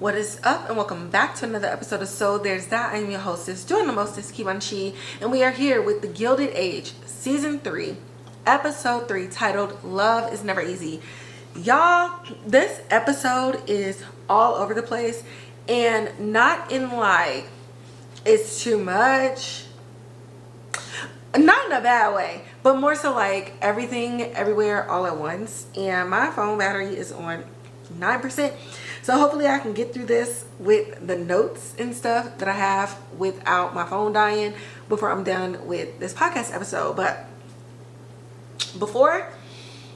What is up, and welcome back to another episode of So There's That. I'm your hostess, doing the mostest, Kibanchi, and we are here with the Gilded Age, Season 3, Episode 3, titled Love is Never Easy. Y'all, this episode is all over the place, and not in like, it's too much, not in a bad way, but more so like everything, everywhere, all at once, and my phone battery is on 9%. So hopefully I can get through this with the notes and stuff that I have without my phone dying before I'm done with this podcast episode. But before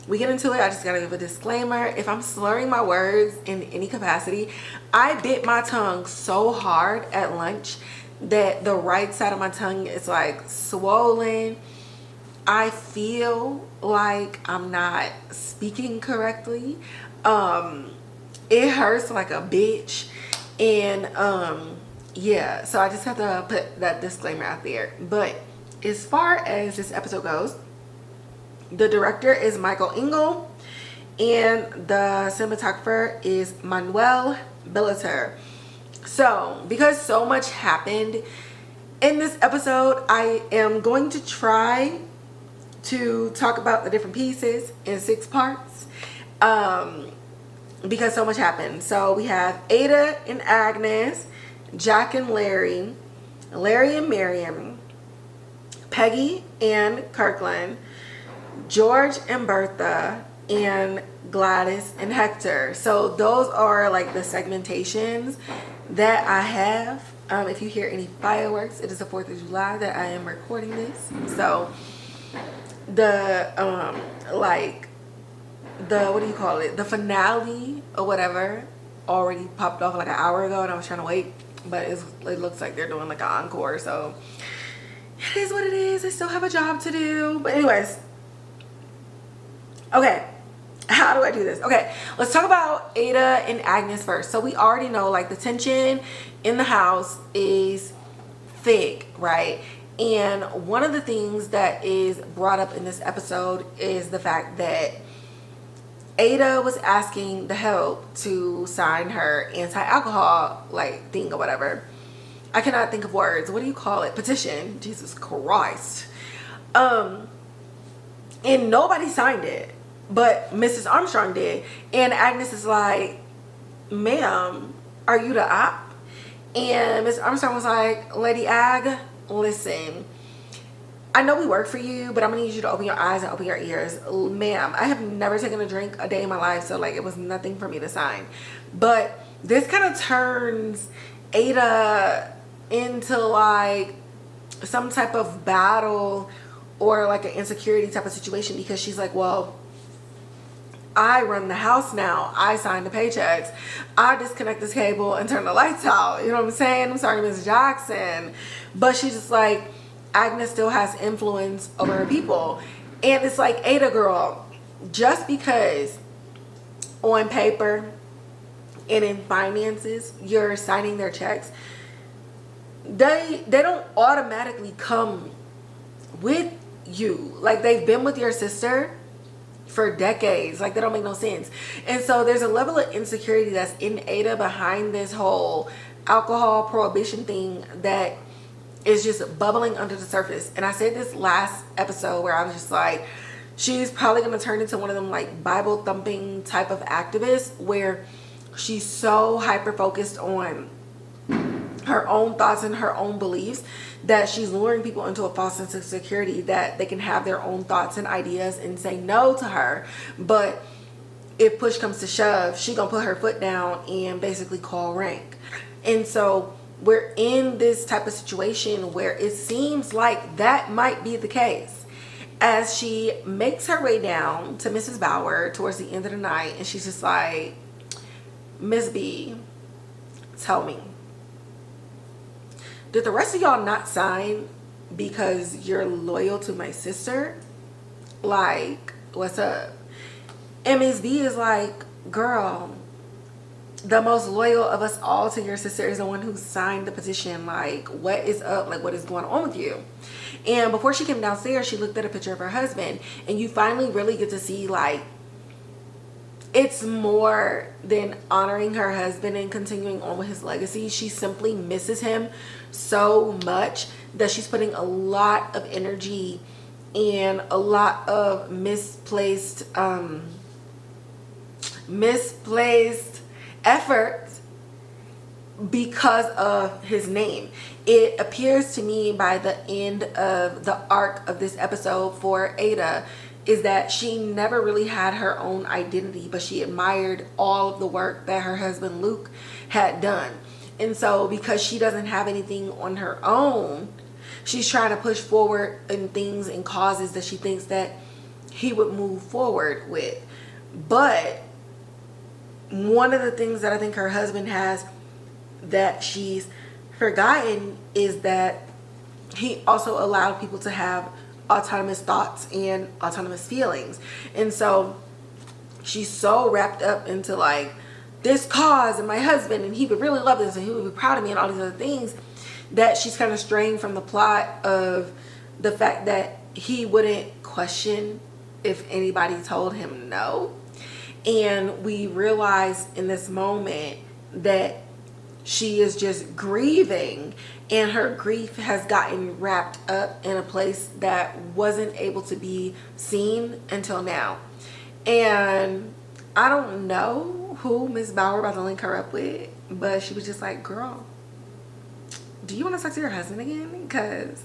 we get into it, I just gotta give a disclaimer. If I'm slurring my words in any capacity, I bit my tongue so hard at lunch that the right side of my tongue is like swollen. I feel like I'm not speaking correctly. It hurts like a bitch, and yeah, so I just have to put that disclaimer out there. But as far as this episode goes, the director is Michael Engle, and the cinematographer is Manuel Billeter. So because so much happened in this episode, I am going to try to talk about the different pieces in 6 parts. Because so much happened. So we have Ada and Agnes, Jack and Larry, Larry and Miriam, Peggy and Kirkland, George and Bertha, and Gladys and Hector. So those are like the segmentations that I have. If you hear any fireworks, it is the 4th of July that I am recording this. So the what do you call it, the finale or whatever already popped off like an hour ago, and I was trying to wait, but it looks like they're doing like an encore, so it is what it is. I still have a job to do. But anyways, okay, how do I do this? Okay, let's talk about Ada and Agnes first. So we already know like the tension in the house is thick, right? And one of the things that is brought up in this episode is the fact that Ada was asking the help to sign her anti-alcohol like thing or whatever. I cannot think of words. What do you call it? Petition. Jesus Christ. And nobody signed it, but Mrs. Armstrong did. And Agnes is like, ma'am, are you the op? And Mrs. Armstrong was like, Lady Ag, listen, I know we work for you, but I'm gonna need you to open your eyes and open your ears. Ma'am, I have never taken a drink a day in my life, so like it was nothing for me to sign. But this kind of turns Ada into like some type of battle or like an insecurity type of situation, because she's like, well, I run the house now. I sign the paychecks. I disconnect this cable and turn the lights out. You know what I'm saying? I'm sorry, Ms. Jackson. But she's just like, Agnes still has influence over her people. And it's like, Ada girl, just because on paper and in finances you're signing their checks, they don't automatically come with you. Like, they've been with your sister for decades. Like, that don't make no sense. And so there's a level of insecurity that's in Ada behind this whole alcohol prohibition thing that is just bubbling under the surface. And I said this last episode where I was just like, she's probably going to turn into one of them like Bible thumping type of activists where she's so hyper focused on her own thoughts and her own beliefs that she's luring people into a false sense of security that they can have their own thoughts and ideas and say no to her. But if push comes to shove, she gonna put her foot down and basically call rank. And so we're in this type of situation where it seems like that might be the case, as she makes her way down to Mrs. Bauer towards the end of the night, and she's just like, Miss B, tell me, did the rest of y'all not sign because you're loyal to my sister? Like, what's up? And Miss B is like, girl, the most loyal of us all to your sister is the one who signed the petition. Like, what is up? Like, what is going on with you? And before she came downstairs, she looked at a picture of her husband, and you finally really get to see like it's more than honoring her husband and continuing on with his legacy. She simply misses him so much that she's putting a lot of energy and a lot of misplaced effort because of his name. It appears to me by the end of the arc of this episode for Ada is that she never really had her own identity, but she admired all of the work that her husband Luke had done. And so because she doesn't have anything on her own, she's trying to push forward in things and causes that she thinks that he would move forward with. But one of the things that I think her husband has that she's forgotten is that he also allowed people to have autonomous thoughts and autonomous feelings. And so she's so wrapped up into like this cause and my husband and he would really love this and he would be proud of me and all these other things, that she's kind of straying from the plot of the fact that he wouldn't question if anybody told him no. And we realize in this moment that she is just grieving, and her grief has gotten wrapped up in a place that wasn't able to be seen until now. And I don't know who Miss Bauer about to link her up with, but she was just like, girl, do you want to talk to your husband again? Because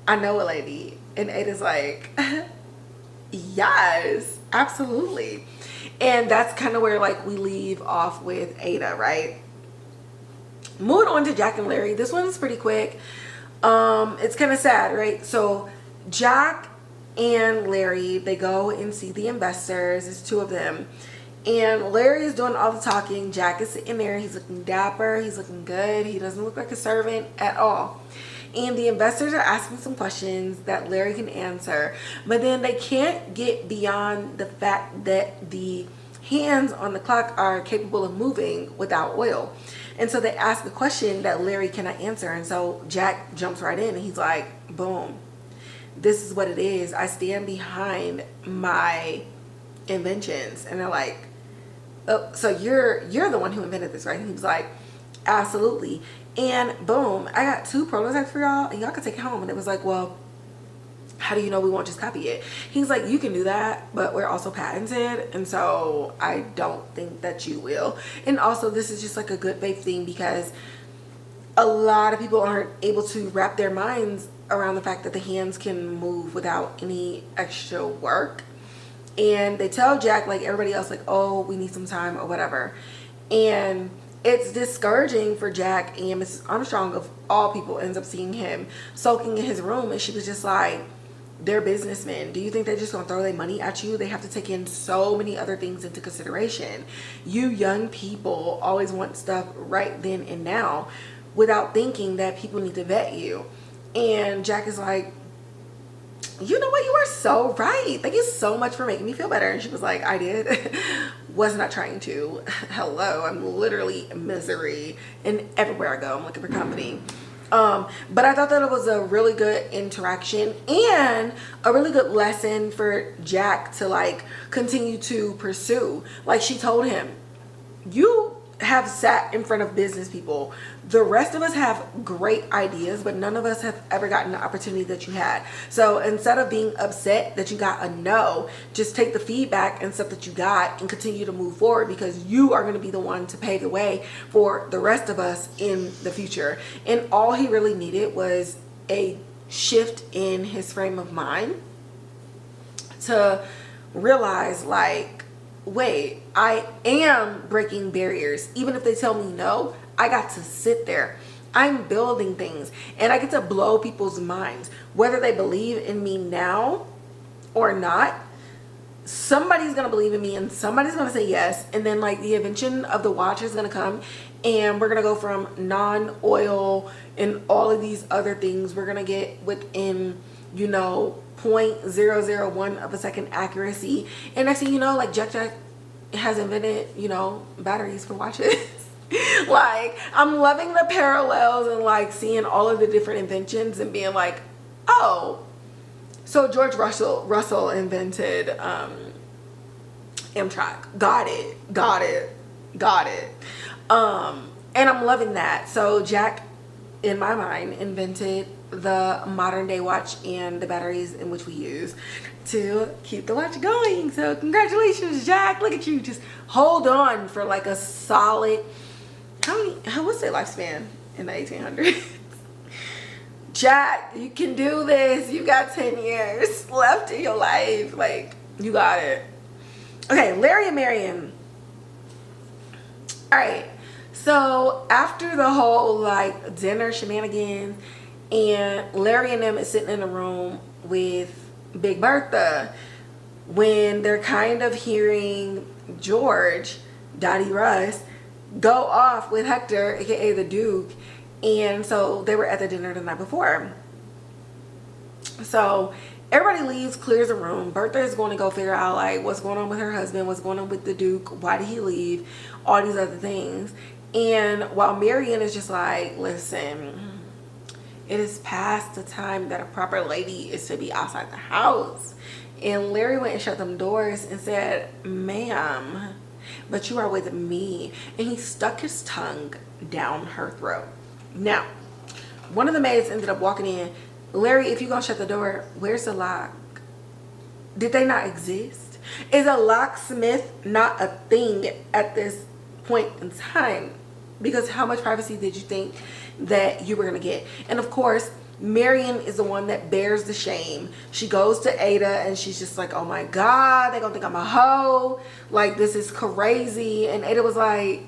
I know a lady. And Ada's like, yes, absolutely. And that's kind of where like we leave off with Ada, right? Moving on to Jack and Larry. This one's pretty quick. It's kind of sad, right? So Jack and Larry, they go and see the investors. There's two of them. And Larry is doing all the talking. Jack is sitting there. He's looking dapper. He's looking good. He doesn't look like a servant at all. And the investors are asking some questions that Larry can answer. But then they can't get beyond the fact that the hands on the clock are capable of moving without oil. And so they ask a question that Larry cannot answer. And so Jack jumps right in and he's like, boom, this is what it is. I stand behind my inventions. And they're like, oh, so you're the one who invented this, right? And he was like, absolutely. And boom, I got 2 prototypes for y'all and y'all can take it home. And it was like, well, how do you know we won't just copy it? He's like, you can do that, but we're also patented, and so I don't think that you will. And also this is just like a good faith thing because a lot of people aren't able to wrap their minds around the fact that the hands can move without any extra work. And they tell Jack, like everybody else, like, oh, we need some time or whatever. And it's discouraging for Jack, and Mrs. Armstrong of all people ends up seeing him soaking in his room, and she was just like, they're businessmen. Do you think they're just gonna throw their money at you? They have to take in so many other things into consideration. You young people always want stuff right then and now without thinking that people need to vet you. And Jack is like, you know what, you are so right. Thank you so much for making me feel better. And she was like, I did. Was not trying to. Hello, I'm literally misery, and everywhere I go I'm looking for company. But I thought that it was a really good interaction and a really good lesson for Jack to like continue to pursue. Like she told him, you have sat in front of business people. The rest of us have great ideas, but none of us have ever gotten the opportunity that you had. So instead of being upset that you got a no, just take the feedback and stuff that you got and continue to move forward, because you are going to be the one to pave the way for the rest of us in the future. And all he really needed was a shift in his frame of mind to realize, like, wait, I am breaking barriers. Even if they tell me no, I got to sit there. I'm building things and I get to blow people's minds. Whether they believe in me now or not, somebody's gonna believe in me and somebody's gonna say yes. And then like the invention of the watch is gonna come, and we're gonna go from non-oil and all of these other things. We're gonna get within, you know, 0.001 of a second accuracy. And next thing you know, like Jack has invented, you know, batteries for watches. Like, I'm loving the parallels and like seeing all of the different inventions and being like, oh, so George Russell invented Amtrak. Got it. And I'm loving that. So Jack, in my mind, invented the modern day watch and the batteries in which we use to keep the watch going. So congratulations, Jack. Look at you, just hold on for like a solid, what's their lifespan in the 1800s? Jack, you can do this. You got 10 years left in your life. Like, you got it. Okay, Larry and Marion. All right, so after the whole like dinner shenanigans, and Larry and them is sitting in a room with Big Bertha, when they're kind of hearing George, Dottie Russ, go off with Hector, aka the Duke. And so they were at the dinner the night before. So everybody leaves, clears the room. Bertha is going to go figure out like what's going on with her husband, what's going on with the Duke, why did he leave, all these other things. And while Marion is just like, listen, it is past the time that a proper lady is to be outside the house. And Larry went and shut them doors and said, ma'am, but you are with me. And he stuck his tongue down her throat. Now, one of the maids ended up walking in. Larry, if you're gonna shut the door, where's the lock? Did they not exist? Is a locksmith not a thing at this point in time? Because how much privacy did you think that you were gonna get? And of course, Marion is the one that bears the shame. She goes to Ada and she's just like, oh my God, they're gonna think I'm a hoe. Like, this is crazy. And Ada was like,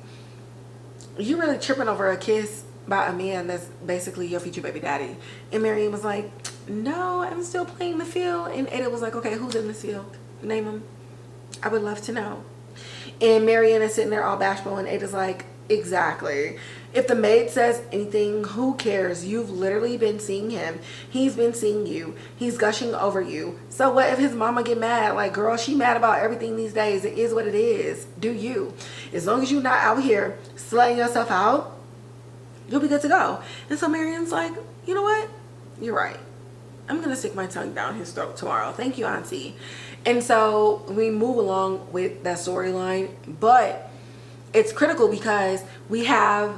you really tripping over a kiss by a man that's basically your future baby daddy? And Marion was like, no, I'm still playing the field. And Ada was like, okay, who's in this field? Name him. I would love to know. And Marion is sitting there all bashful, and Ada's like, exactly. If the maid says anything, who cares? You've literally been seeing him. He's been seeing you. He's gushing over you. So what if his mama get mad? Like, girl, she mad about everything these days. It is what it is. Do you. As long as you're not out here slaying yourself out, you'll be good to go. And so Marion's like, you know what? You're right. I'm going to stick my tongue down his throat tomorrow. Thank you, Auntie. And so we move along with that storyline. But it's critical because we have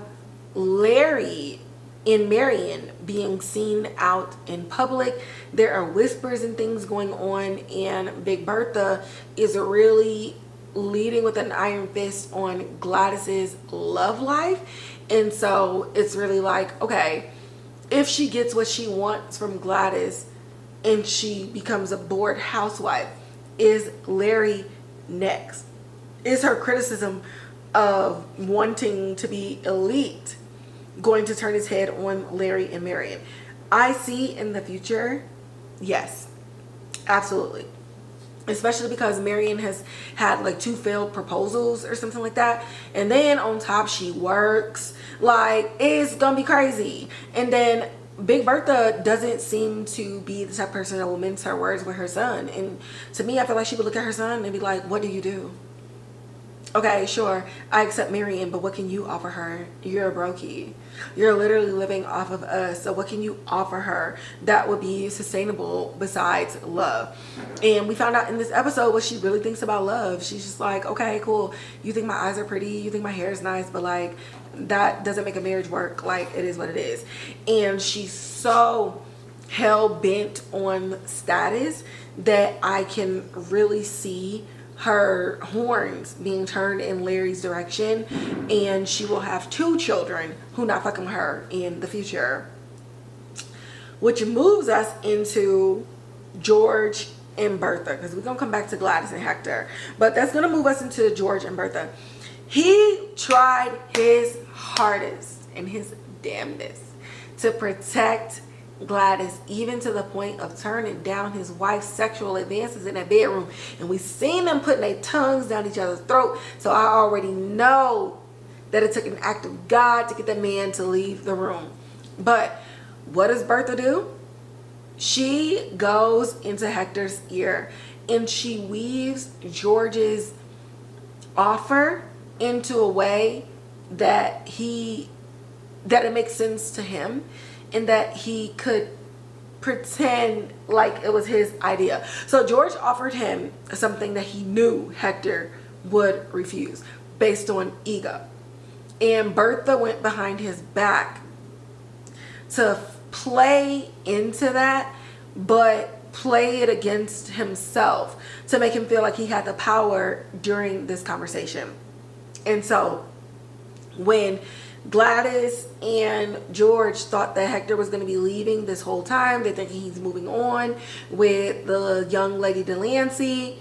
Larry and Marion being seen out in public. There are whispers and things going on. And Big Bertha is really leading with an iron fist on Gladys's love life. And so it's really like, okay, if she gets what she wants from Gladys and she becomes a bored housewife, is Larry next? Is her criticism of wanting to be elite going to turn his head on Larry and Marion? I see in the future, yes, absolutely. Especially because Marion has had like 2 failed proposals or something like that. And then on top, she works. Like, it's gonna be crazy. And then Big Bertha doesn't seem to be the type of person that will mince her words with her son. And to me, I feel like she would look at her son and be like, what do you do? Okay, sure, I accept Marion, but what can you offer her? You're a brokey. You're literally living off of us. So what can you offer her that would be sustainable besides love? And we found out in this episode what she really thinks about love. She's just like, okay, cool. You think my eyes are pretty. You think my hair is nice. But like, that doesn't make a marriage work. Like, it is what it is. And she's so hell-bent on status that I can really see her horns being turned in Larry's direction, and she will have 2 children who not fucking with her in the future. Which moves us into George and Bertha, because we're gonna come back to Gladys and Hector, but that's gonna move us into George and Bertha. He tried his hardest and his damnedest to protect Gladys, even to the point of turning down his wife's sexual advances in that bedroom. And we seen them putting their tongues down each other's throat. So I already know that it took an act of God to get that man to leave the room. But what does Bertha do? She goes into Hector's ear and she weaves George's offer into a way that it makes sense to him, and that he could pretend like it was his idea. So George offered him something that he knew Hector would refuse based on ego. And Bertha went behind his back to play into that, but play it against himself to make him feel like he had the power during this conversation. And so when Gladys and George thought that Hector was going to be leaving this whole time, they're thinking he's moving on with the young lady Delancey,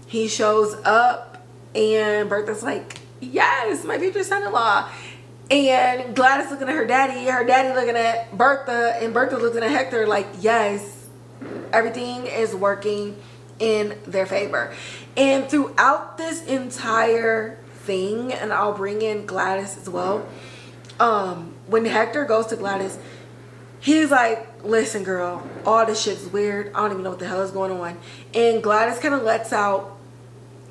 he shows up and Bertha's like, yes, my future son-in-law. And Gladys looking at her daddy looking at Bertha, and Bertha looking at Hector like, yes, everything is working in their favor. And throughout this entire thing, and I'll bring in Gladys as well, when Hector goes to Gladys, he's like, listen girl, all this shit's weird, I don't even know what the hell is going on. And Gladys kind of lets out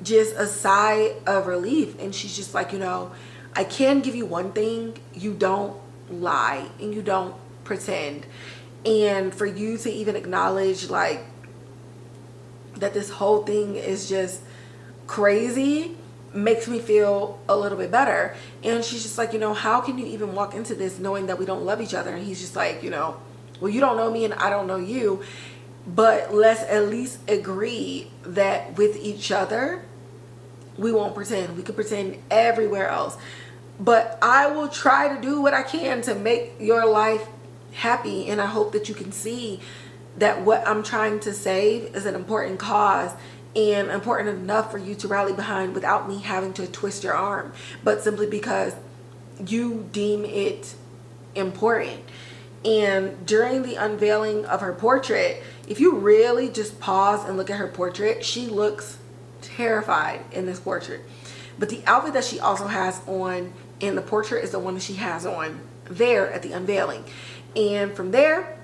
just a sigh of relief, and she's just like, you know, I can give you one thing: you don't lie and you don't pretend. And for you to even acknowledge like that this whole thing is just crazy makes me feel a little bit better. And she's just like, you know, how can you even walk into this knowing that we don't love each other? And he's just like, you know, well, you don't know me and I don't know you, but let's at least agree that with each other we won't pretend. We can pretend everywhere else, but I will try to do what I can to make your life happy. And I hope that you can see that what I'm trying to save is an important cause and important enough for you to rally behind without me having to twist your arm, but simply because you deem it important. And during the unveiling of her portrait, if you really just pause and look at her portrait, she looks terrified in this portrait. But the outfit that she also has on in the portrait is the one that she has on there at the unveiling. And from there,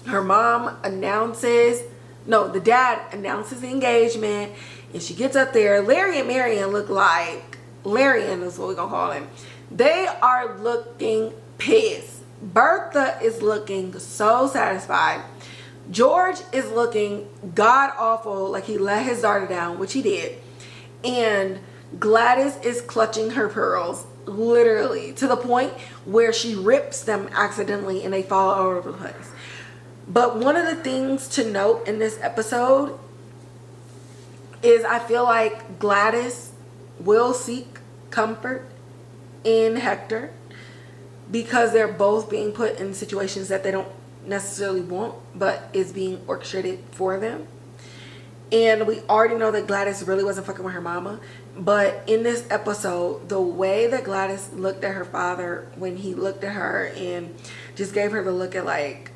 her mom announces, no, the dad announces the engagement, and she gets up there. Larry and Marion look like, Larian is what we're gonna call him. They are looking pissed. Bertha is looking so satisfied. George is looking god awful, like he let his daughter down, which he did. And Gladys is clutching her pearls, literally, to the point where she rips them accidentally and they fall all over the place. But one of the things to note in this episode is I feel like Gladys will seek comfort in Hector because they're both being put in situations that they don't necessarily want, but is being orchestrated for them. And we already know that Gladys really wasn't fucking with her mama, but in this episode, the way that Gladys looked at her father when he looked at her and just gave her the look at like,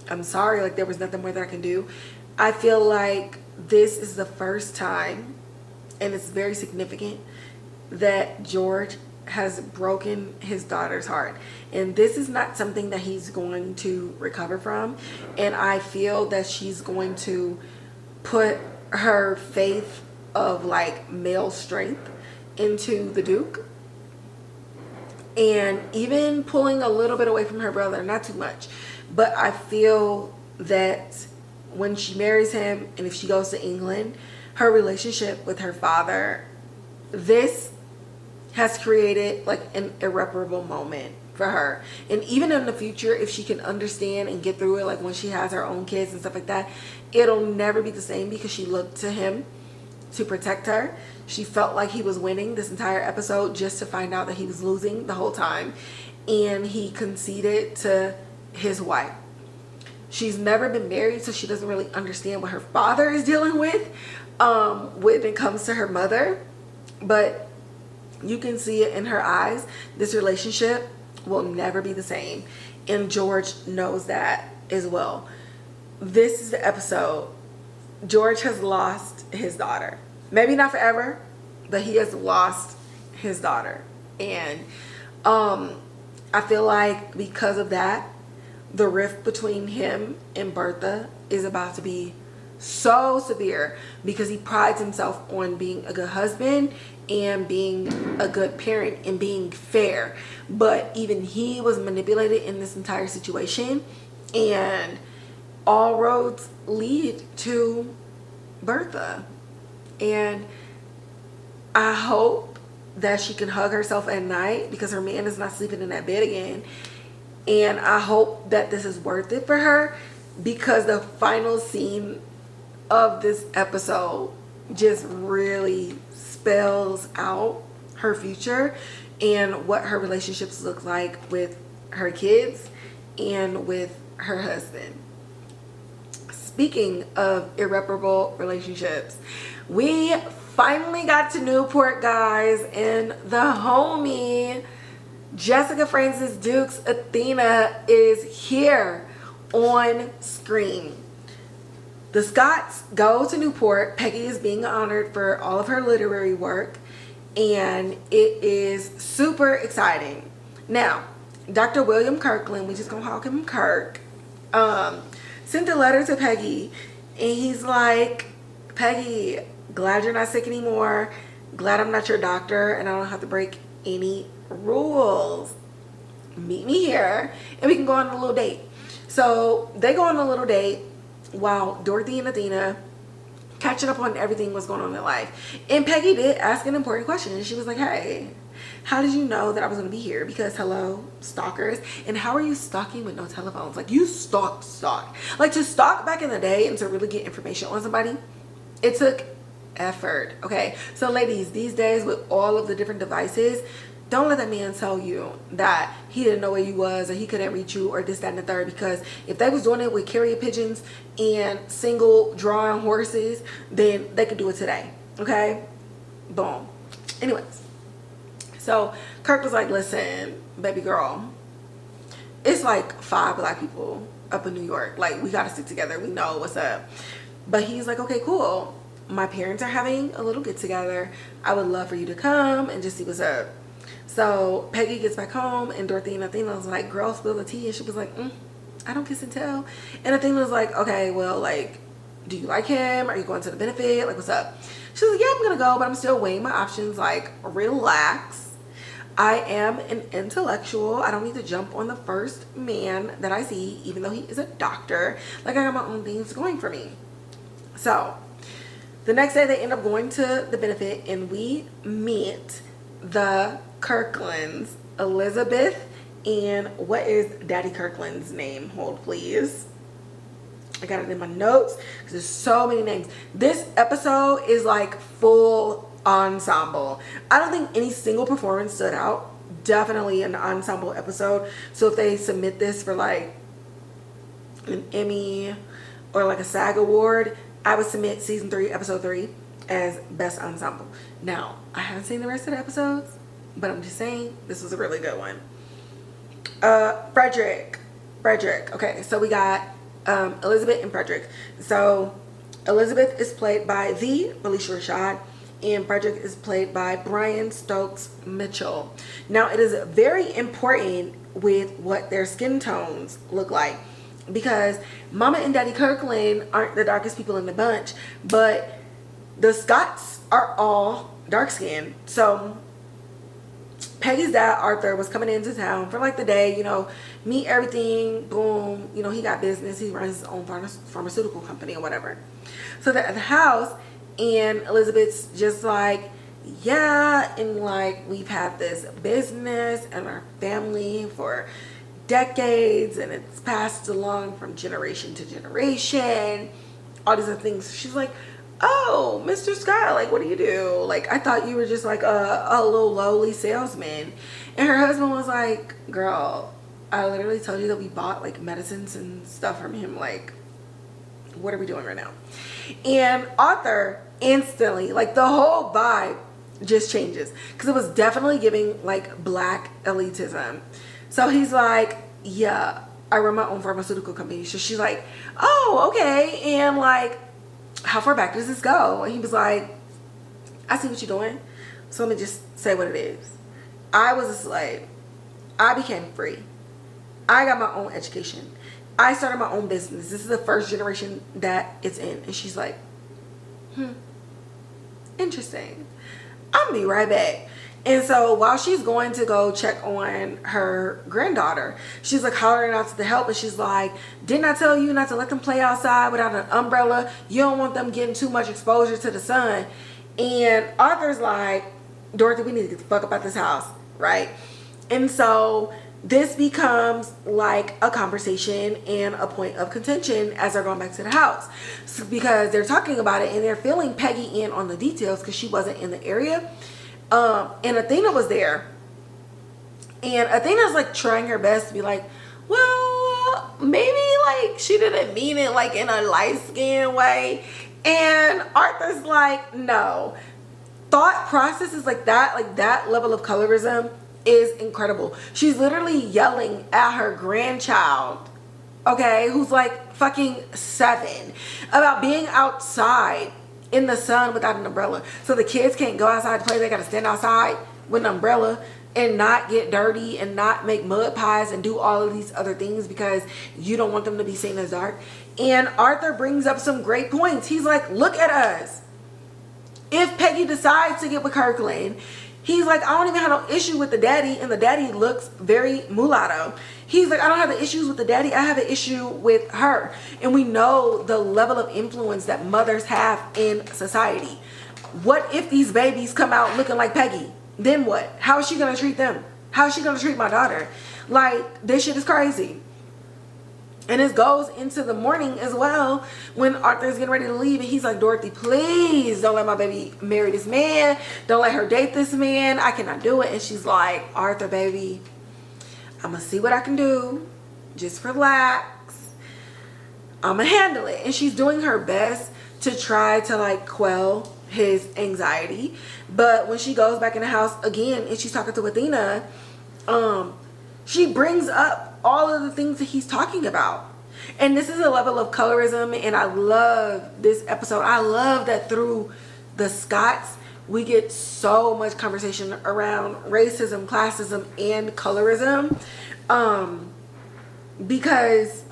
I'm sorry, like there was nothing more that I can do, I feel like this is the first time, and it's very significant, that George has broken his daughter's heart. And this is not something that he's going to recover from. And I feel that she's going to put her faith of like male strength into the Duke. And even pulling a little bit away from her brother, not too much. But I feel that when she marries him and if she goes to England, her relationship with her father, this has created like an irreparable moment for her. And even in the future, if she can understand and get through it, like when she has her own kids and stuff like that, it'll never be the same because she looked to him to protect her. She felt like he was winning this entire episode just to find out that he was losing the whole time. And he conceded to his wife. She's never been married, so she doesn't really understand what her father is dealing with when it comes to her mother. But you can see it in her eyes. This relationship will never be the same. And George knows that as well. This is the episode. George has lost his daughter. Maybe not forever, but he has lost his daughter. And I feel like because of that, the rift between him and Bertha is about to be so severe because he prides himself on being a good husband and being a good parent and being fair. But even he was manipulated in this entire situation, And all roads lead to Bertha. And I hope that she can hug herself at night because her man is not sleeping in that bed again. And I hope that this is worth it for her, because the final scene of this episode just really spells out her future and what her relationships look like with her kids and with her husband. Speaking of irreparable relationships, we finally got to Newport, guys, and the homie Jessica Francis Duke's Athena is here on screen. The Scotts go to Newport. Peggy is being honored for all of her literary work, and it is super exciting. Now, Dr. William Kirkland, we just gonna call him Kirk, sent a letter to Peggy, and he's like, Peggy, glad you're not sick anymore. Glad I'm not your doctor, and I don't have to break any rules. Meet me here, and we can go on a little date. So they go on a little date while Dorothy and Athena catching up on everything what's going on in their life. And Peggy did ask an important question, and she was like, hey, how did you know that I was going to be here? Because hello, stalkers. And how are you stalking with no telephones? Like, you stalk. Like, to stalk back in the day and to really get information on somebody, it took effort. Okay, so ladies, these days with all of the different devices, don't let that man tell you that he didn't know where you was or he couldn't reach you or this, that, and the third. Because if they was doing it with carrier pigeons and single drawing horses, then they could do it today. Okay, boom. Anyways, so Kirk was like, listen, baby girl, it's like 5 black people up in New York. Like, we gotta stick together. We know what's up. But he's like, okay, cool. My parents are having a little get together. I would love for you to come and just see what's up. So Peggy gets back home, and Dorothy and Athena was like, girl, spill the tea. And she was like, I don't kiss and tell. And Athena was like, okay, well, like, do you like him? Are you going to the benefit? Like, what's up? She was like, yeah, I'm gonna go, but I'm still weighing my options. Like, relax. I am an intellectual. I don't need to jump on the first man that I see, even though he is a doctor. Like, I got my own things going for me. So the next day they end up going to the benefit, and we meet the Kirklands, Elizabeth, and what is Daddy Kirkland's name? Hold please. I got it in my notes because there's so many names. This episode is like full ensemble. I don't think any single performance stood out. Definitely an ensemble episode. So if they submit this for like an Emmy or like a SAG award, I would submit season 3, episode 3 as best ensemble. Now, I haven't seen the rest of the episodes, but I'm just saying this was a really good one. Frederick. Okay, so we got Elizabeth and Frederick. So Elizabeth is played by the Felicia Rashad, and Frederick is played by Brian Stokes Mitchell. Now, it is very important with what their skin tones look like, because Mama and Daddy Kirkland aren't the darkest people in the bunch, but the Scotts are all dark skinned. So Peggy's dad, Arthur, was coming into town for like the day, you know, meet everything, boom, you know, he got business, he runs his own pharmaceutical company or whatever. So they're at the house, and Elizabeth's just like, yeah, and like, we've had this business and our family for decades, and it's passed along from generation to generation, all these other things. She's like, oh, Mr. Scott, like, what do you do? Like, I thought you were just like a little lowly salesman. And her husband was like, girl, I literally told you that we bought like medicines and stuff from him. Like, what are we doing right now? And Arthur instantly, like, the whole vibe just changes, because it was definitely giving like black elitism. So he's like, yeah, I run my own pharmaceutical company. So she's like, oh, okay. And like, how far back does this go? And he was like, I see what you're doing, so let me just say what it is. I was a slave. I became free. I got my own education. I started my own business. This is the first generation that it's in. And she's like, interesting. I'll be right back. And so while she's going to go check on her granddaughter, she's like hollering out to the help, and she's like, didn't I tell you not to let them play outside without an umbrella? You don't want them getting too much exposure to the sun. And Arthur's like, Dorothy, we need to get the fuck up out this house, right? And so this becomes like a conversation and a point of contention as they're going back to the house, because they're talking about it and they're filling Peggy in on the details because she wasn't in the area. And Athena was there, and Athena's like trying her best to be like, well, maybe like she didn't mean it like in a light-skinned way. And Arthur's like, no, thought processes like that level of colorism is incredible. She's literally yelling at her grandchild, okay, who's like fucking 7, about being outside in the sun without an umbrella. So the kids can't go outside to play. They gotta stand outside with an umbrella and not get dirty and not make mud pies and do all of these other things because you don't want them to be seen as dark. And Arthur brings up some great points. He's like, look at us. If Peggy decides to get with Kirkland, he's like, I don't even have no issue with the daddy, and the daddy looks very mulatto. He's like, I don't have the issues with the daddy, I have an issue with her. And we know the level of influence that mothers have in society. What if these babies come out looking like Peggy? Then what? How is she gonna treat them? How is she gonna treat my daughter? Like, this shit is crazy. And it goes into the morning as well when Arthur's getting ready to leave, and he's like, Dorothy, please don't let my baby marry this man. Don't let her date this man. I cannot do it. And she's like, Arthur, baby, I'm gonna see what I can do. Just relax. I'm gonna handle it. And she's doing her best to try to like quell his anxiety. But when she goes back in the house again and she's talking to Athena, she brings up all of the things that he's talking about. And this is a level of colorism, and I love this episode. I love that through the Scotts we get so much conversation around racism, classism, and colorism, because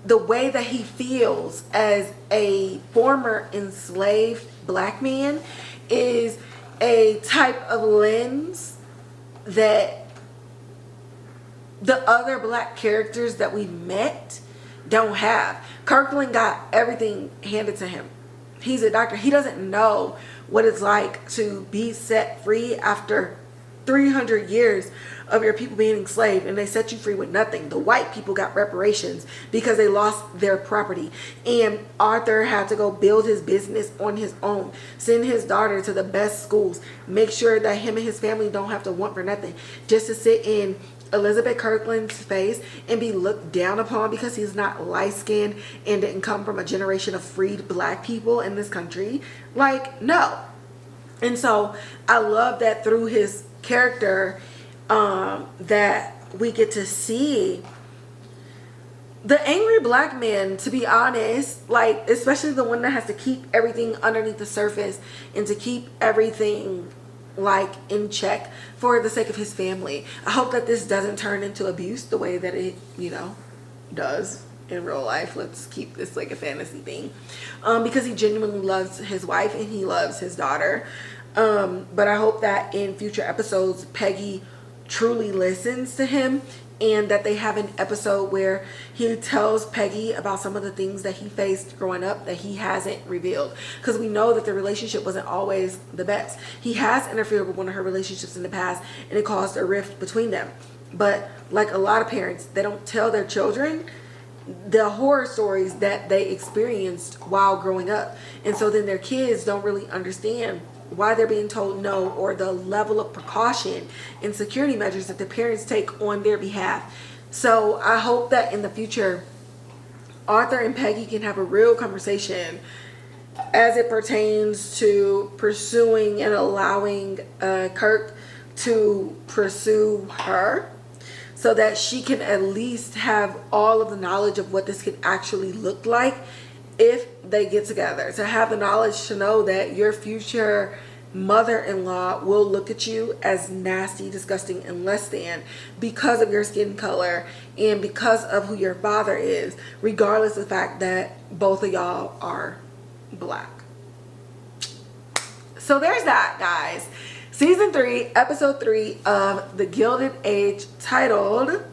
the way that he feels as a former enslaved black man is a type of lens that the other black characters that we met don't have. Kirkland got everything handed to him. He's a doctor. He doesn't know what it's like to be set free after 300 years of your people being enslaved, and they set you free with nothing. The white people got reparations because they lost their property, and Arthur had to go build his business on his own, send his daughter to the best schools, make sure that him and his family don't have to want for nothing, just to sit in Elizabeth Kirkland's face and be looked down upon because he's not light-skinned and didn't come from a generation of freed black people in this country. Like, no. And so I love that through his character, that we get to see the angry black man, to be honest, like, especially the one that has to keep everything underneath the surface and to keep everything like in check for the sake of his family. I hope that this doesn't turn into abuse the way that it, you know, does in real life. Let's keep this like a fantasy thing, because he genuinely loves his wife and he loves his daughter. But I hope that in future episodes Peggy truly listens to him, and that they have an episode where he tells Peggy about some of the things that he faced growing up that he hasn't revealed, because we know that the relationship wasn't always the best. He has interfered with one of her relationships in the past, and it caused a rift between them. But like a lot of parents, they don't tell their children the horror stories that they experienced while growing up, and so then their kids don't really understand why they're being told no, or the level of precaution and security measures that the parents take on their behalf. So I hope that in the future Arthur and Peggy can have a real conversation as it pertains to pursuing and allowing Kirk to pursue her, so that she can at least have all of the knowledge of what this could actually look like if they get together, to have the knowledge to know that your future mother-in-law will look at you as nasty, disgusting, and less than because of your skin color and because of who your father is, regardless of the fact that both of y'all are black. So there's that, guys. Season 3, episode 3 of The Gilded Age, titled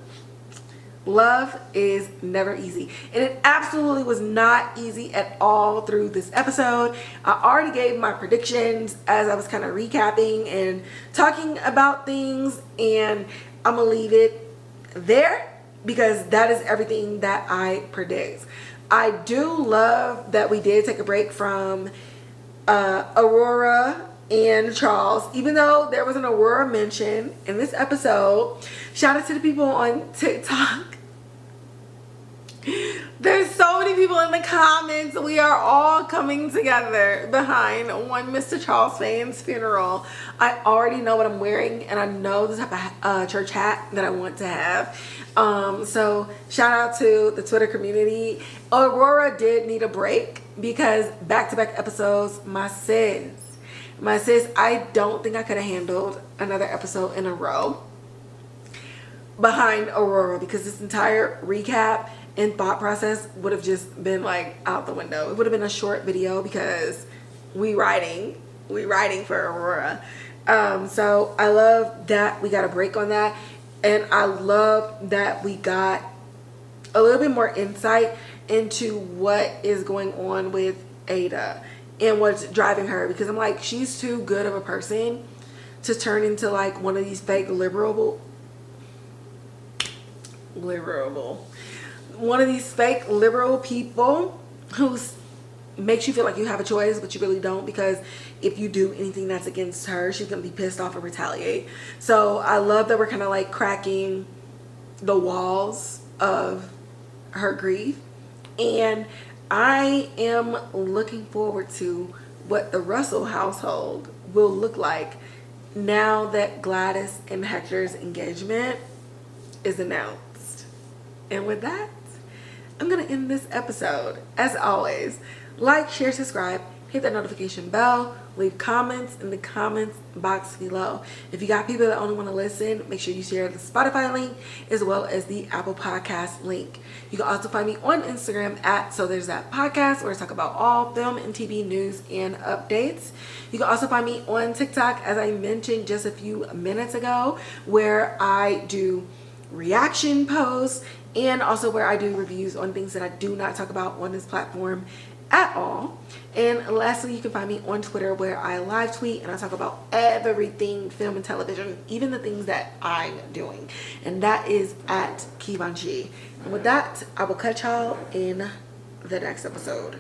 Love is Never Easy. And it absolutely was not easy at all through this episode. I already gave my predictions as I was kind of recapping and talking about things, and I'm gonna leave it there because that is everything that I predict. I do love that we did take a break from Aurora and Charles, even though there was an Aurora mention in this episode. Shout out to the people on TikTok. There's so many people in the comments. We are all coming together behind one Mr. Charles fan's funeral. I already know what I'm wearing, and I know the type of church hat that I want to have. So shout out to the Twitter community. Aurora did need a break because back-to-back episodes, my sis, I don't think I could have handled another episode in a row behind Aurora, because this entire recap and thought process would have just been like out the window. It would have been a short video because we writing for Aurora. So I love that we got a break on that, and I love that we got a little bit more insight into what is going on with Ada and what's driving her, because I'm like, she's too good of a person to turn into like one of these fake one of these fake liberal people who makes you feel like you have a choice, but you really don't, because if you do anything that's against her, she's gonna be pissed off and retaliate. So I love that we're kind of like cracking the walls of her grief, and I am looking forward to what the Russell household will look like now that Gladys and Hector's engagement is announced. And with that, I'm gonna end this episode. As always, like, share, subscribe, hit that notification bell, leave comments in the comments box below. If you got people that only want to listen, make sure you share the Spotify link as well as the Apple Podcast link. You can also find me on Instagram at So There's That Podcast, where I talk about all film and TV news and updates. You can also find me on TikTok, as I mentioned just a few minutes ago, where I do reaction posts and also where I do reviews on things that I do not talk about on this platform at all. And lastly, you can find me on Twitter, where I live tweet and I talk about everything film and television, even the things that I'm doing, and that is at Kivanchi. And with that, I will catch y'all in the next episode.